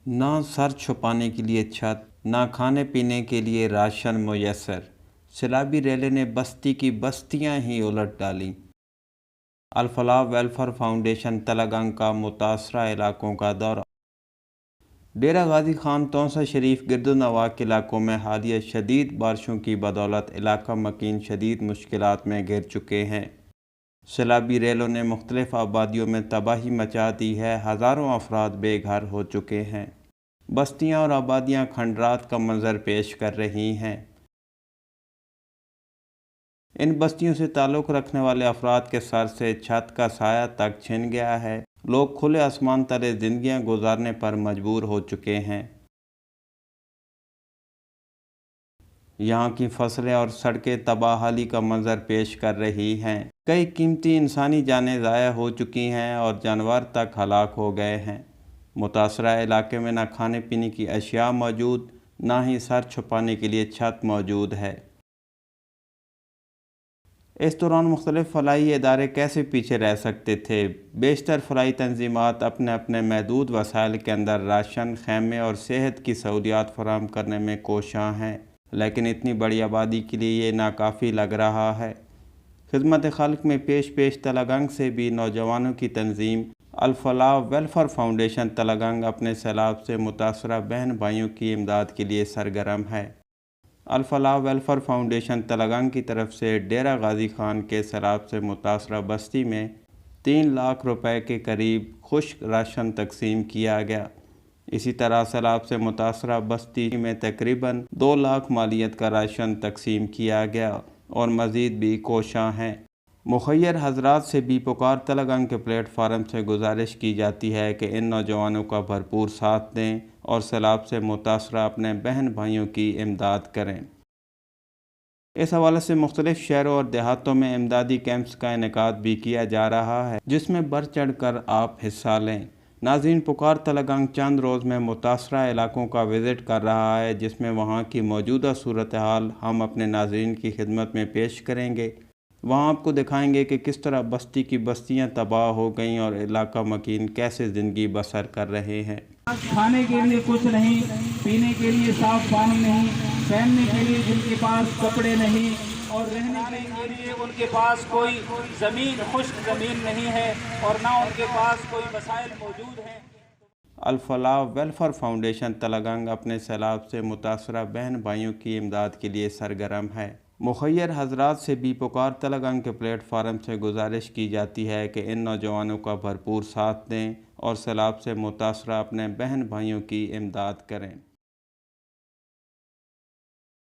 ना सर छुपाने के लिए छत, ना खाने पीने के लिए राशन मुयस्सर। सैलाबी रेले ने बस्ती की बस्तियां ही उलट डालीं। अल-फलाह वेलफेयर फाउंडेशन तलगंग का मुतासरा इलाकों का दौरा। डेरा गाजी खान तौसा शरीफ गिरदोनवा के इलाकों में हालिया शदीद बारिशों की बदौलत इलाका मकीन शदीद मुश्किलात में घिर चुके हैं। सैलाबी रेलों ने मुख्तलिफ आबादियों में तबाही मचा दी है। हज़ारों अफराद बेघर हो चुके हैं। बस्तियां और आबादियां खंडरात का मंजर पेश कर रही हैं। इन बस्तियों से ताल्लुक़ रखने वाले अफराद के सर से छत का साया तक छिन गया है। लोग खुले आसमान तले ज़िंदगियां गुजारने पर मजबूर हो चुके हैं। यहाँ की फसलें और सड़कें तबाहाली का मंजर पेश कर रही हैं। कई कीमती इंसानी जानें ज़ाया हो चुकी हैं और जानवर तक हलाक हो गए हैं। मुतासरा इलाके में न खाने पीने की अशिया मौजूद, ना ही सर छुपाने के लिए छत मौजूद है। इस दौरान मुख्तलिफ फलाही इदारे कैसे पीछे रह सकते थे। बेशतर फलाही तंजीमात अपने अपने महदूद वसाइल के अंदर राशन, खैमे और सेहत की सहूलियात फराहम करने में कोशां हैं, लेकिन इतनी बड़ी आबादी के लिए ये नाकाफ़ी लग रहा है। खिदमत खल्क में पेश तलगंग से भी नौजवानों की तंजीम अल-फलाह वेलफेयर फाउंडेशन तलगंग अपने सैलाब से मुतासरा बहन भाइयों की इमदाद के लिए सरगर्म है। अल-फलाह वेलफेयर फाउंडेशन तलगंग की तरफ से डेरा गाजी खान के सैलाब से मुतासरा बस्ती में 3 लाख रुपए के करीब खुश्क राशन तकसीम किया गया। इसी तरह सैलाब से मुतासरा बस्ती में तकरीबन 2 लाख मालियत का राशन तकसीम किया गया और मज़ीद भी कोशां हैं। मुखय्यर हजरात से भी पुकार तलगंग के प्लेटफार्म से गुजारिश की जाती है कि इन नौजवानों का भरपूर साथ दें और सैलाब से मुतासरा अपने बहन भाइयों की इमदाद करें। इस हवाले से मुख्तलिफ शहरों और देहातों में इमदादी कैंप्स का इनेकाद भी किया जा रहा है, जिसमें बढ़ चढ़ कर आप हिस्सा लें। नाज़रीन, पुकार तलगंग चंद रोज़ में मुतासरा इलाकों का विज़िट कर रहा है, जिसमें वहाँ की मौजूदा सूरत हाल हम अपने नाज़रीन की खिदमत में पेश करेंगे। वहाँ आपको दिखाएंगे कि किस तरह बस्ती की बस्तियाँ तबाह हो गईं और इलाका मकीन कैसे ज़िंदगी बसर कर रहे हैं। खाने के लिए कुछ नहीं, पीने के लिए साफ पानी नहीं, पहनने के लिए जिनके पास कपड़े नहीं और रहने के लिए उनके पास कोई ज़मीन, खुश्क ज़मीन नहीं है और ना उनके पास कोई वसाइल मौजूद हैं। अल-फलाह वेलफेयर फाउंडेशन तलगंग अपने सैलाब से मुतासरा बहन भाइयों की इमदाद के लिए सरगर्म है। मुखय्यर हजरात से भी पुकार तलगंग के प्लेटफार्म से गुजारिश की जाती है कि इन नौजवानों का भरपूर साथ दें और सैलाब से मुतासरा अपने बहन भाइयों की इमदाद करें।